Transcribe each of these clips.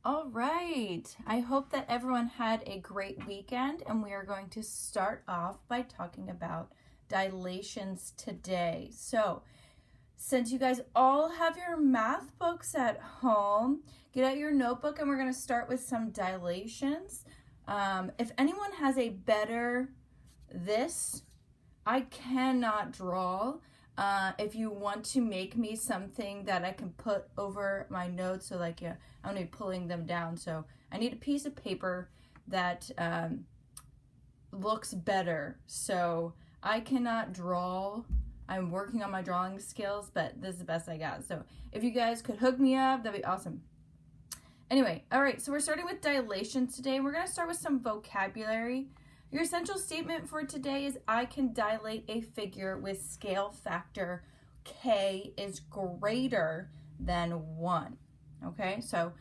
All right. I hope that everyone had a great weekend, and we are going to start off by talking about dilations today. So, since you guys all have your math books at home, get out your notebook and we're going to start with some dilations. If anyone has a better this, I cannot draw. If you want to make me something that I can put over my notes, so like I'm gonna be pulling them down. So I need a piece of paper that looks better. So I cannot draw. I'm working on my drawing skills, but this is the best I got. So if you guys could hook me up, that'd be awesome. Anyway, all right, so we're starting with dilations today. We're gonna start with some vocabulary. Your essential statement for today is I can dilate a figure with scale factor K is greater than 1. Okay, so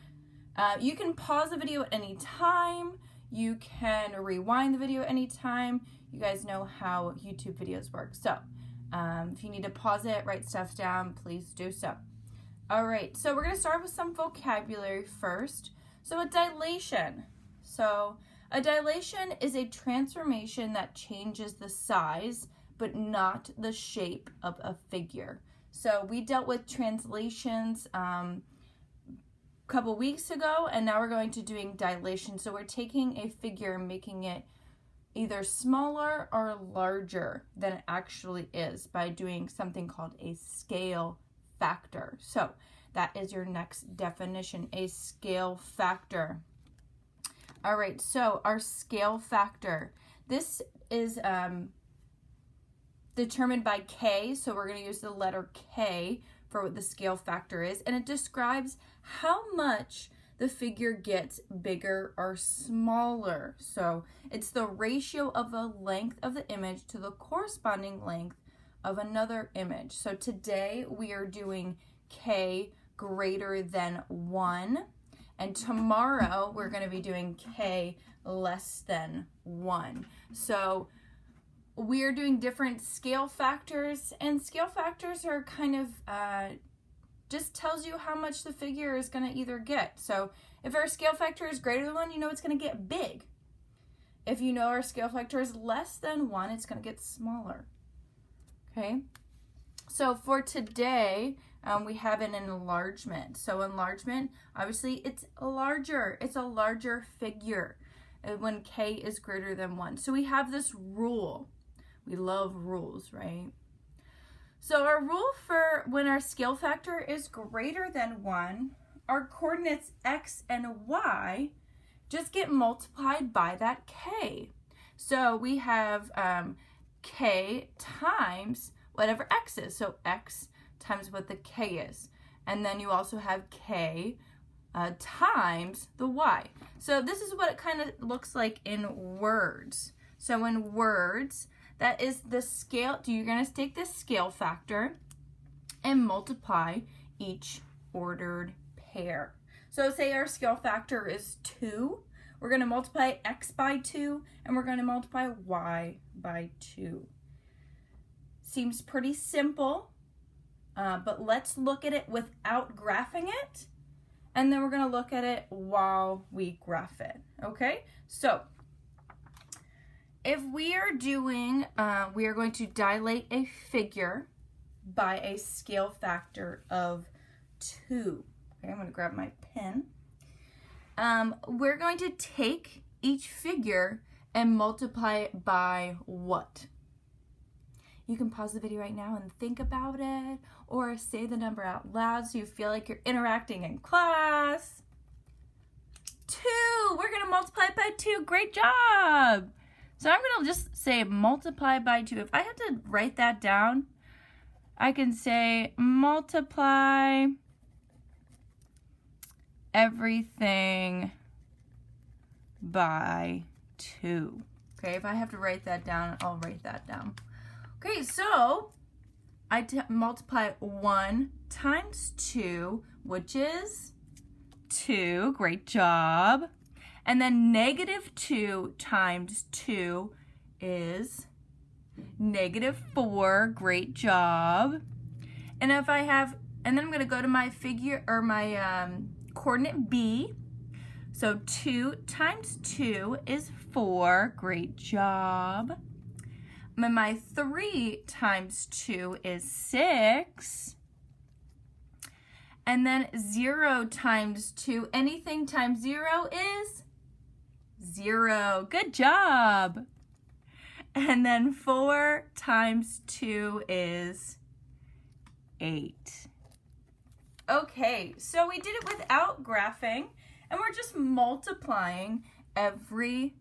you can pause the video at any time. You can rewind the video at any time. You guys know how YouTube videos work. So if you need to pause it, write stuff down, please do so. All right, so we're going to start with some vocabulary first. So a dilation. A dilation is a transformation that changes the size, but not the shape of a figure. So we dealt with translations a couple weeks ago, and now we're going to doing dilation. So we're taking a figure and making it either smaller or larger than it actually is by doing something called a scale factor. So that is your next definition, a scale factor. All right, so our scale factor, this is determined by K, so we're going to use the letter K for what the scale factor is, and it describes how much the figure gets bigger or smaller. So it's the ratio of the length of the image to the corresponding length of another image. So today we are doing K greater than 1. And tomorrow we're going to be doing K less than 1. So we are doing different scale factors, and scale factors are kind of just tells you how much the figure is going to either get. So if our scale factor is greater than 1, you know it's going to get big. If you know our scale factor is less than 1, it's going to get smaller. Okay? So for today, we have an enlargement. So enlargement, obviously it's larger. It's a larger figure when K is greater than 1. So we have this rule. We love rules, right? So our rule for when our scale factor is greater than 1, our coordinates X and Y just get multiplied by that K. So we have K times whatever X is. So X times what the K is. And then you also have K times the Y. So this is what it kind of looks like in words. So in words, that is the scale. You're going to take this scale factor and multiply each ordered pair. So say our scale factor is 2. We're going to multiply X by 2, and we're going to multiply Y by 2. Seems pretty simple. But let's look at it without graphing it, and then we're going to look at it while we graph it, okay? So if we are doing, we are going to dilate a figure by a scale factor of 2. Okay, I'm going to grab my pen. We're going to take each figure and multiply it by what? You can pause the video right now and think about it, or say the number out loud so you feel like you're interacting in class. 2. We're going to multiply it by 2. Great job. So I'm going to just say multiply by 2. If I have to write that down, I can say multiply everything by 2. Okay, if I have to write that down, I'll write that down. Okay, so I multiply 1 times 2, which is 2. Great job. And then negative 2 times 2 is negative 4. Great job. And if I have, and then I'm going to go to my figure, or my coordinate B. So 2 times 2 is 4. Great job. And my 3 times 2 is 6. And then 0 times 2, anything times 0 is 0. Good job. And then 4 times 2 is 8. Okay, so we did it without graphing, and we're just multiplying every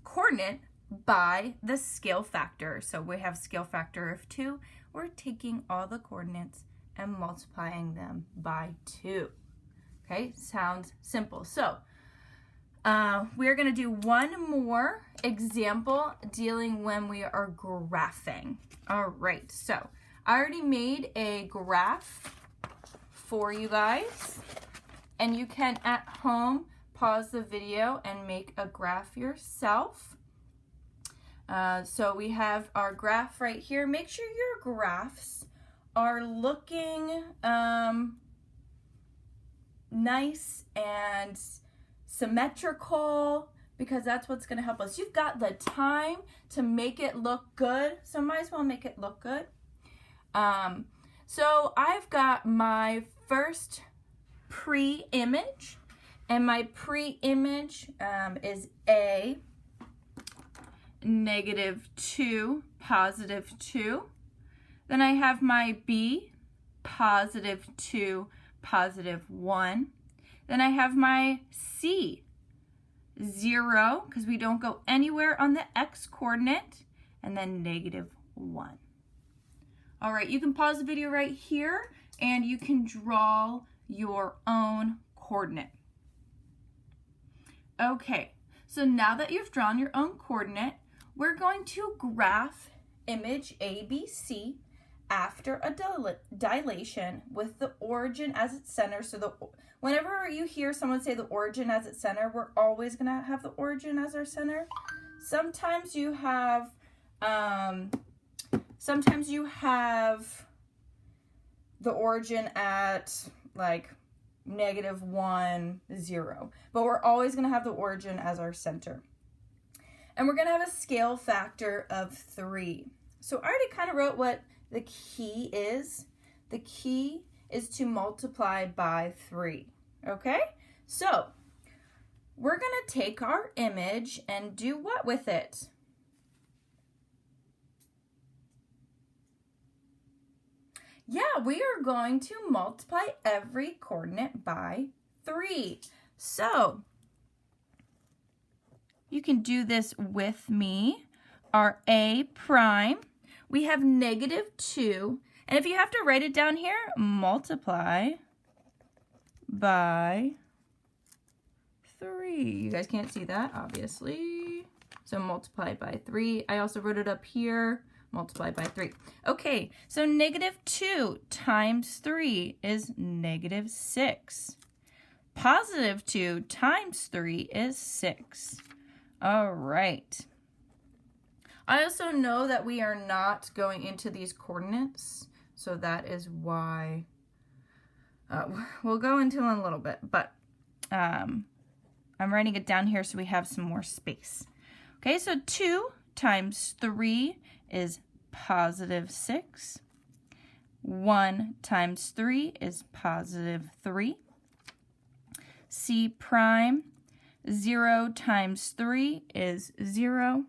coordinate by the scale factor. So we have scale factor of 2. We're taking all the coordinates and multiplying them by 2. Okay, sounds simple. So we're going to do one more example dealing when we are graphing. All right, so I already made a graph for you guys, and you can at home pause the video and make a graph yourself. So we have our graph right here. Make sure your graphs are looking nice and symmetrical, because that's what's going to help us. You've got the time to make it look good, so might as well make it look good. So I've got my first pre-image, and my pre-image is A, -2, +2. Then I have my B, +2, +1. Then I have my C, 0, because we don't go anywhere on the X coordinate, and then -1. All right, you can pause the video right here, and you can draw your own coordinate. Okay, so now that you've drawn your own coordinate, we're going to graph image ABC after a dilation with the origin as its center. So whenever you hear someone say the origin as its center, we're always going to have the origin as our center. Sometimes you have the origin at like -1, 0, but we're always going to have the origin as our center. And we're going to have a scale factor of 3. So I already kind of wrote what the key is. The key is to multiply by 3. Okay? So we're going to take our image and do what with it? Yeah, we are going to multiply every coordinate by 3. So you can do this with me. Our A prime, we have -2. And if you have to write it down here, multiply by 3. You guys can't see that, obviously. So multiply by 3. I also wrote it up here. Multiply by 3. Okay, so -2 times 3 is -6. +2 times 3 is 6. All right. I also know that we are not going into these coordinates, so that is why we'll go into them in a little bit, but I'm writing it down here so we have some more space. Okay, so 2 times 3 is +6. 1 times 3 is +3. C prime, 0 times 3 is 0.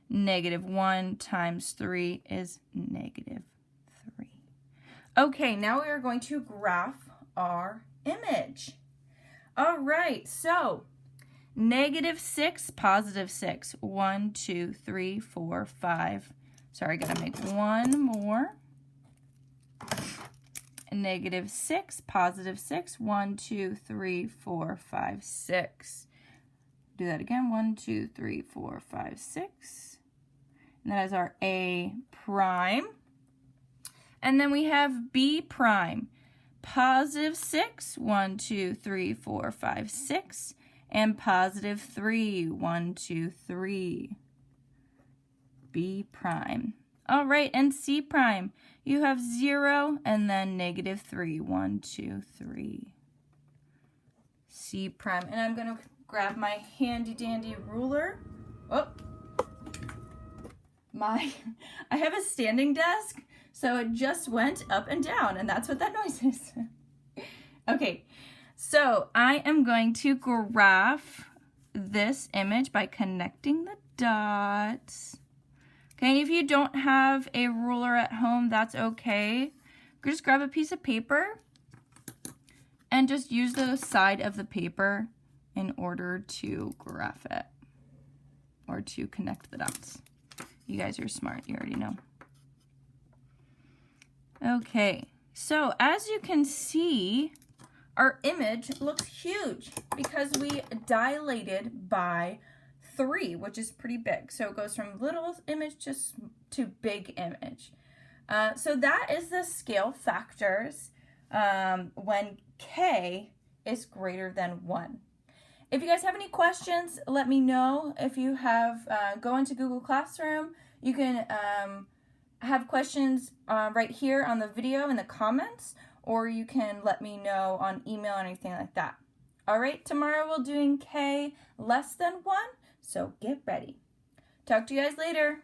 -1 times 3 is -3. Okay, now we are going to graph our image. All right, so -6, +6. 1, 2, 3, 4, 5. Sorry, I gotta make one more. -6, +6. 1, 2, 3, 4, 5, 6. Do that again. 1, 2, 3, 4, 5, 6. And that is our A prime. And then we have B prime. +6. 1, 2, 3, 4, 5, 6. And +3. 1, 2, 3. B prime. All right, and C prime. You have 0 and then -3. 1, 2, 3. C prime. And I'm going to grab my handy dandy ruler. Oh, I have a standing desk, so it just went up and down, and that's what that noise is. Okay, so I am going to graph this image by connecting the dots. Okay, if you don't have a ruler at home, that's okay. Just grab a piece of paper and just use the side of the paper in order to graph it or to connect the dots. You guys are smart, you already know. Okay, so as you can see, our image looks huge because we dilated by 3, which is pretty big. So it goes from little image to big image. So that is the scale factors when K is greater than 1. If you guys have any questions, let me know. If you have, go into Google Classroom. You can have questions right here on the video in the comments, or you can let me know on email or anything like that. All right, tomorrow we're doing K less than 1, so get ready. Talk to you guys later.